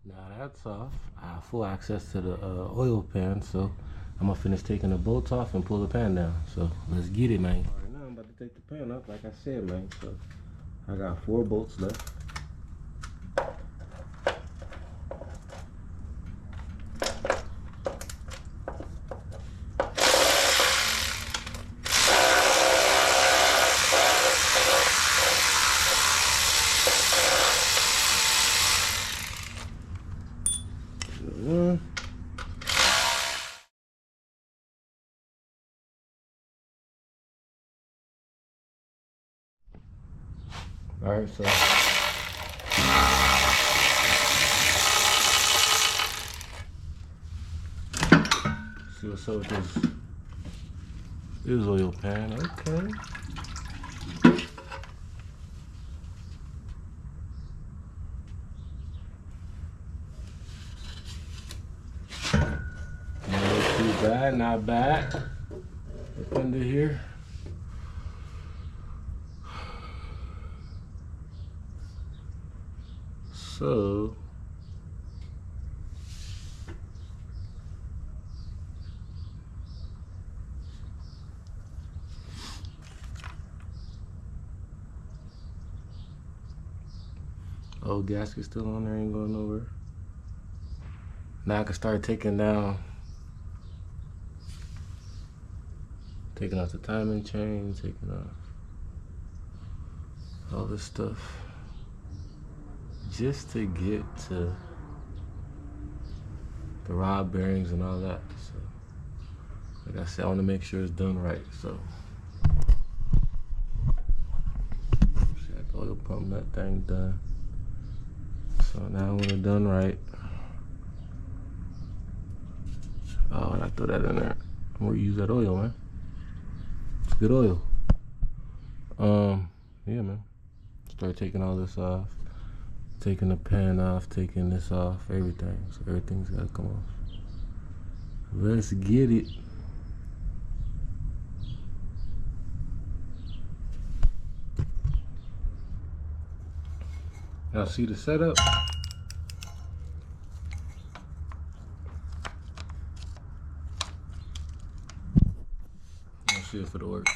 Now that's off. I have full access to the oil pan, so I'm gonna finish taking the bolts off and pull the pan down. So let's get it, man. All right, now I'm about to take the pan off, like I said, man. So I got 4 bolts left. One. All right, so see what's up with this oil pan. Okay. Not too bad, not bad. Up under here. So oh, gasket still on there, ain't going nowhere. Now I can start taking off the timing chain, taking off all this stuff, just to get to the rod bearings and all that. So, like I said, I want to make sure it's done right. So, got the oil pump, that thing done. So now when it's done right, oh, and I threw that in there. I'm gonna use that oil, man. It's good oil. Yeah, man. Start taking all this off, taking the pan off, taking this off, everything. So everything's gotta come off. Let's get it. Now see the setup? Let's see if it'll work.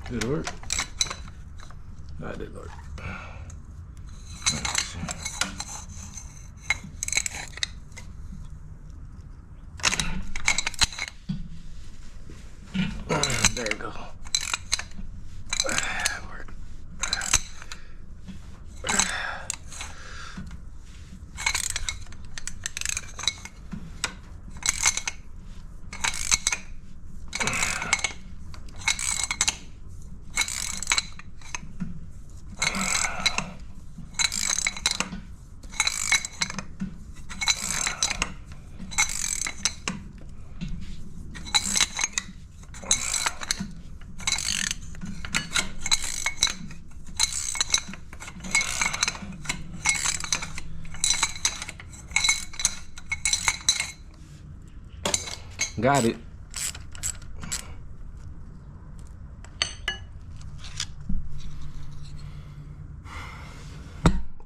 Did it work? No, it didn't work. Let's see. There you go. Got it.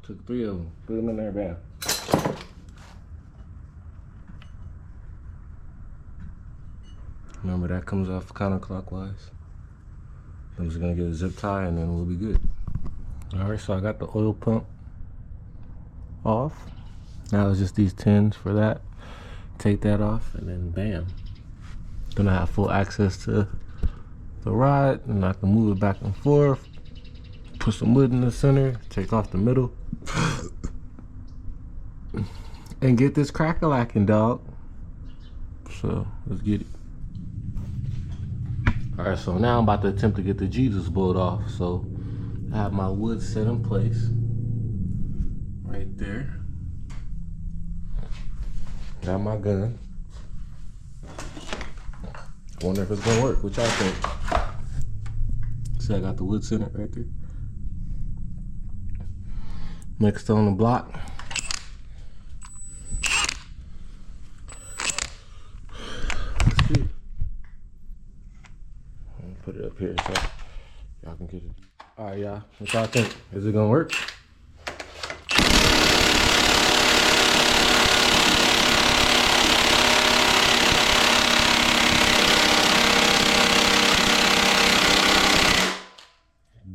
Took 3 of them, put them in there, bam. Remember, that comes off counterclockwise. I'm just gonna get a zip tie and then we'll be good. All right, so I got the oil pump off. Now it's just these tins for that. Take that off and then bam. Gonna have full access to the rod and I can move it back and forth. Put some wood in the center, take off the middle. And get this crack-a-lacking, dog. So let's get it. All right, so now I'm about to attempt to get the Jesus bolt off. So I have my wood set in place right there. Got my gun. I wonder if it's gonna work. What y'all think? See, I got the wood center right there. Next on the block. Let's see. Put it up here so y'all can get it. All right, y'all. What y'all think? Is it gonna work?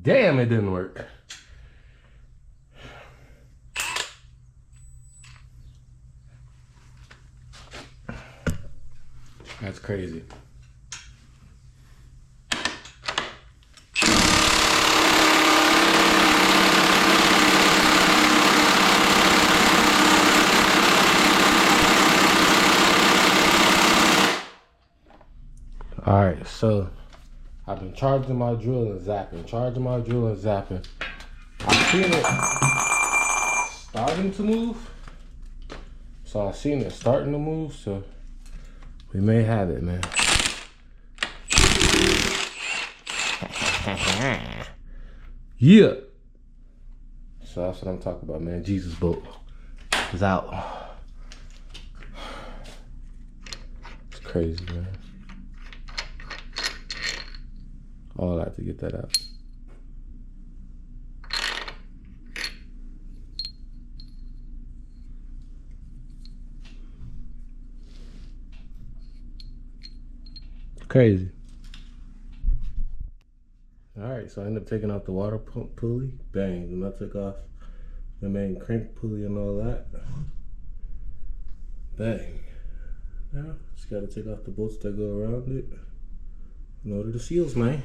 Damn, it didn't work. That's crazy. All right, so I've been charging my drill and zapping, charging my drill and zapping. I've seen it starting to move. So I've seen it starting to move, so we may have it, man. Yeah. So that's what I'm talking about, man. Jesus boat is out. It's crazy, man. All that to get that out. Crazy. All right, so I ended up taking out the water pump pulley. Bang, and I took off the main crank pulley and all that. Bang. Now, just gotta take off the bolts that go around it in order to seals, man.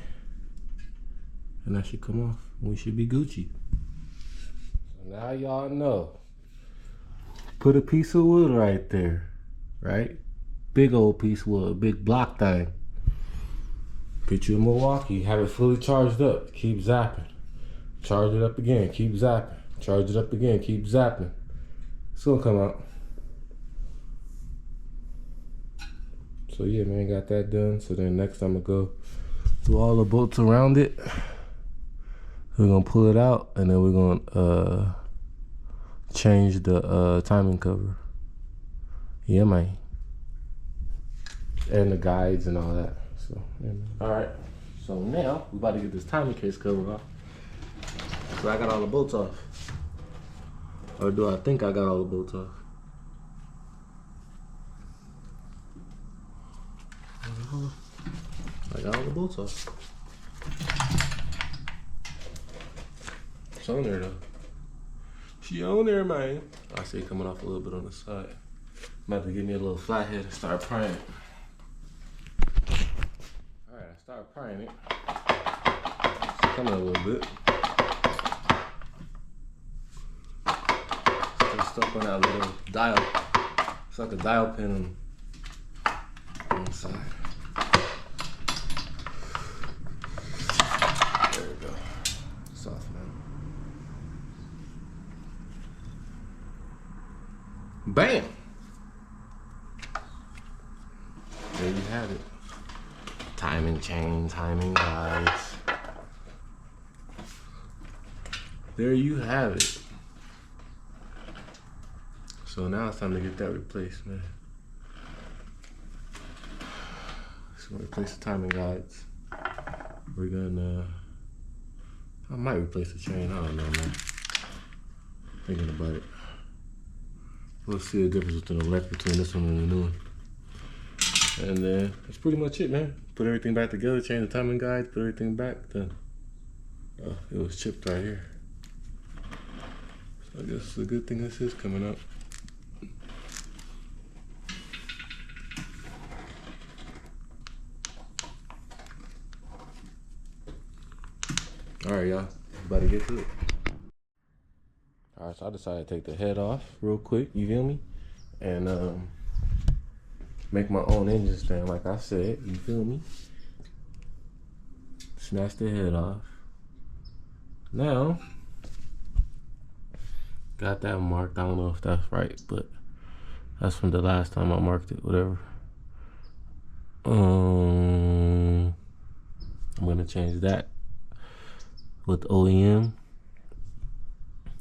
And that should come off. We should be Gucci. So now y'all know. Put a piece of wood right there, right? Big old piece of wood, big block thing. Put you in Milwaukee, have it fully charged up, keep zapping. Charge it up again, keep zapping. Charge it up again, keep zapping. It's gonna come out. So yeah, man, got that done. So then next I'm gonna go do all the bolts around it. We're gonna pull it out and then we're gonna change the timing cover. Yeah, man. And the guides and all that. So, yeah, man. All right. So now we about to get this timing case cover off. So I got all the bolts off. Or do I think I got all the bolts off? I got all the bolts off. It's on there though. She on there, man. I see it coming off a little bit on the side. I'm about to give me a little flathead and start prying it. Alright, I start prying it. It's coming a little bit. Still stuck on that little dial. It's like a dial pin on the side. There we go. Soft, man. Bam! There you have it. Timing chain, timing guides. There you have it. So now it's time to get that replaced, man. So replace the timing guides. We're gonna, I might replace the chain, I don't know, man. Thinking about it. We'll see the difference between this one and the new one. And then that's pretty much it, man. Put everything back together, change the timing guides, put everything back, then it was chipped right here. So I guess it's a good thing this is coming up. All right, y'all, about to get to it. All right, so I decided to take the head off real quick, you feel me? And make my own engine stand, like I said, you feel me? Snatch the head off. Now, got that marked. I don't know if that's right, but that's from the last time I marked it, whatever. I'm gonna change that with OEM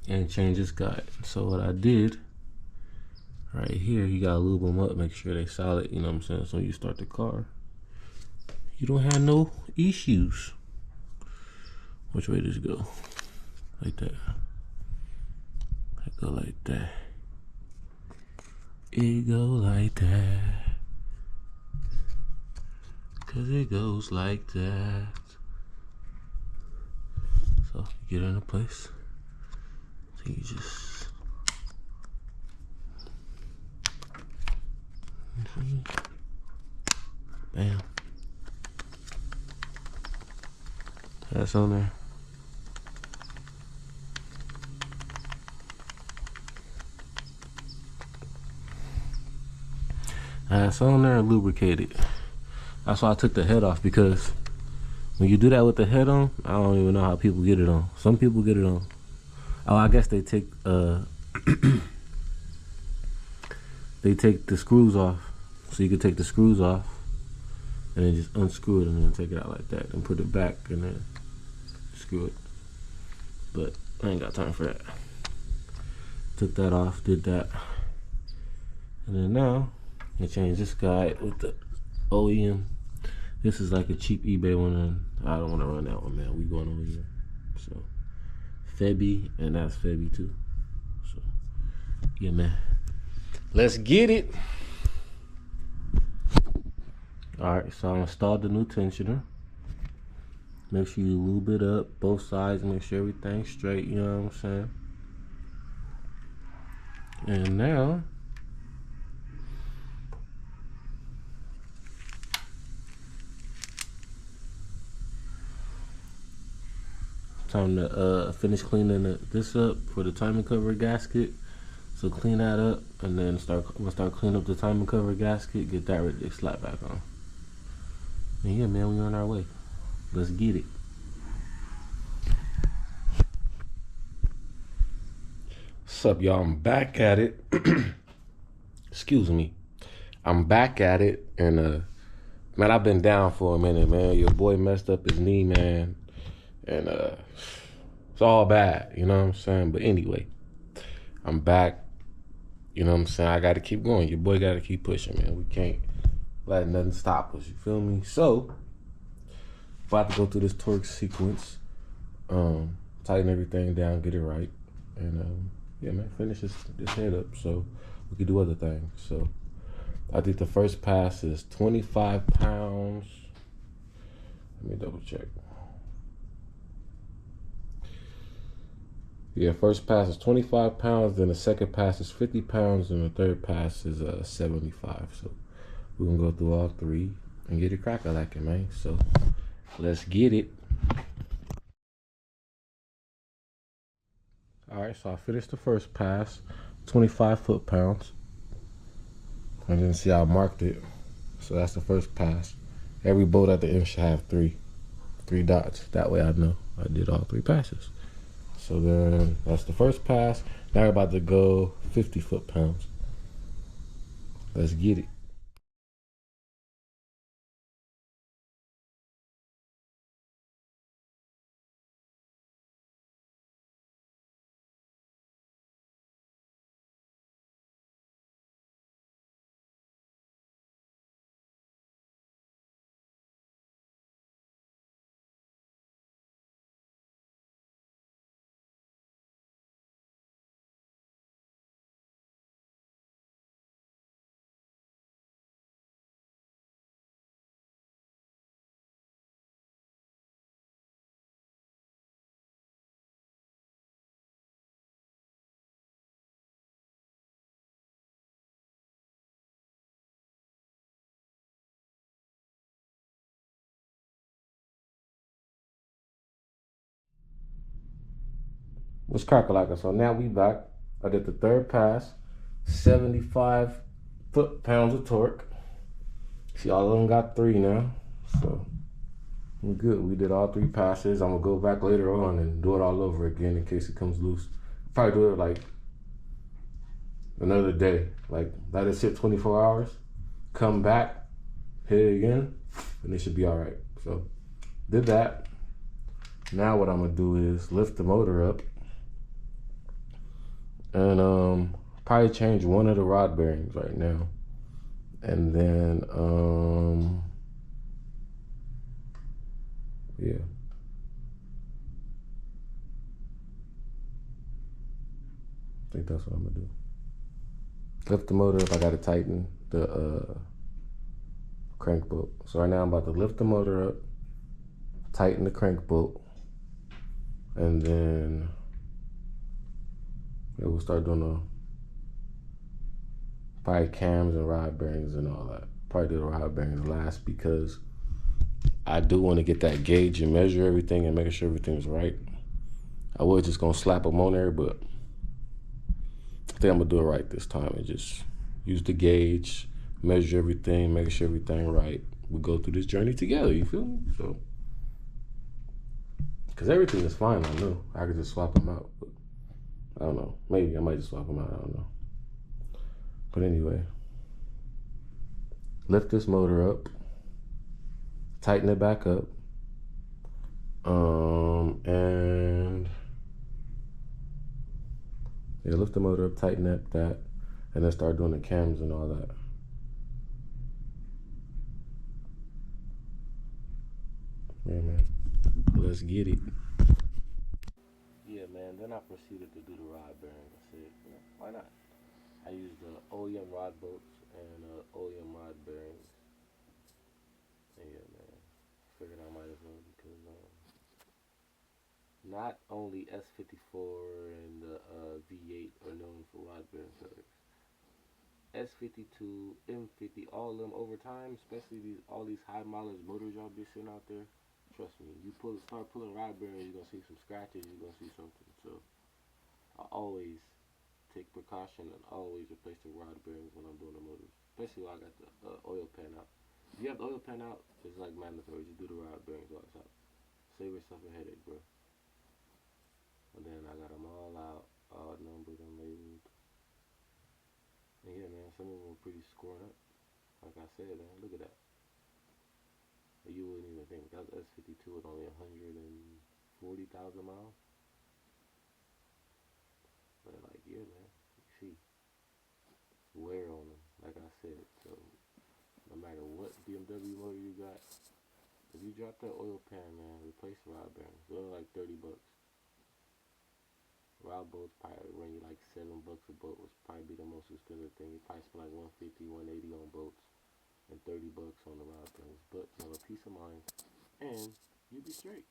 and change this guide. So what I did, right here, you gotta lube them up, make sure they solid, you know what I'm saying? So you start the car, you don't have no issues. Which way does it go? Like that. It go like that. It go like that. Cause it goes like that. So you get into place. So you just bam. That's on there. That's on there and lubricated. That's why I took the head off, because when you do that with the head on, I don't even know how people get it on. Some people get it on. Oh, I guess they take they take the screws off. So you can take the screws off and then just unscrew it and then take it out like that and put it back and then screw it. But I ain't got time for that. Took that off, did that. And then now I change this guy with the OEM. This is like a cheap eBay one, and I don't want to run that one, man. We going over here. So Febby, and that's Febby too. So yeah, man. Let's get it. Alright, so I installed the new tensioner. Make sure you lube it up, both sides, make sure everything's straight, you know what I'm saying? And now time to finish cleaning this up for the timing cover gasket. So clean that up, and then I'm gonna start cleaning up the timing cover gasket, get that ready to slap back on. And yeah, man, we on our way. Let's get it. What's up, y'all? I'm back at it. Excuse me. I'm back at it, and man, I've been down for a minute, man. Your boy messed up his knee, man, and it's all bad, you know what I'm saying? But anyway, I'm back. You know what I'm saying? I got to keep going. Your boy got to keep pushing, man. We can't let nothing stop us. You feel me? So, about to go through this torque sequence, tighten everything down, get it right, and yeah, man, finish this head up so we can do other things. So, I think the first pass is 25 pounds. Let me double check. Yeah, first pass is 25 pounds, then the second pass is 50 pounds, and the third pass is 75. So we're gonna go through all three and get it crack-a-lackin', man. So let's get it. All right, so I finished the first pass, 25 foot-pounds. And then see, I marked it. So that's the first pass. Every bolt at the end should have three dots. That way I know I did all three passes. So then that's the first pass. Now we're about to go 50 foot-pounds. Let's get it. What's crack-a-lackin'? So now we back. I did the third pass, 75 foot-pounds of torque. See, all of them got 3 now. So we're good. We did all 3 passes. I'm gonna go back later on and do it all over again in case it comes loose. Probably do it like another day. Like let it sit 24 hours, come back, hit it again, and it should be all right. So did that. Now what I'm gonna do is lift the motor up and probably change one of the rod bearings right now, and then yeah, I think that's what I'm gonna do. Lift the motor up. I gotta tighten the crank bolt. So right now I'm about to lift the motor up, tighten the crank bolt, and then we'll start doing the probably cams and rod bearings and all that. Probably do the rod bearings last because I do want to get that gauge and measure everything and making sure everything's right. I was just gonna slap them on there, but I think I'm gonna do it right this time and just use the gauge, measure everything, make sure everything right. We go through this journey together, you feel me? So, because everything is fine, I know. I could just swap them out, but I don't know. Maybe I might just swap them out, I don't know. But anyway, lift this motor up, tighten it back up, and yeah, lift the motor up, tighten up that, and then start doing the cams and all that. Yeah, man. Let's get it. Yeah, man. Then I proceeded to do the rod bearing. I said, why not? I used the OEM rod bolts and OEM rod bearings. And yeah, man. Figured I might as well because not only S54 and the V8 are known for rod bearing failures. S52, M50, all of them over time, especially all these high mileage motors y'all be seeing out there. Trust me, you start pulling rod bearings, you're gonna see some scratches, you're gonna see something. So I always take precaution and always replace the rod bearings when I'm doing the motors, especially when I got the oil pan out. If you have the oil pan out, it's like mandatory. Just do the rod bearings while it's out. Save yourself a headache, bro. And then I got them all out, all numbered and labeled. And yeah, man, some of them were pretty scored up. Like I said, man, look at that. You wouldn't even think that was S52 with only 140,000 miles. But like, yeah, man, you see wear on them. Like I said, so no matter what BMW motor you got, if you drop that oil pan, man, replace the rod bearings. They're like $30. Rod bolts probably run you like $7 a bolt, which probably be the most expensive thing. You probably spend like 150, 180 on bolts and $30 on the rod bearings. But you have a peace of mind and you be straight.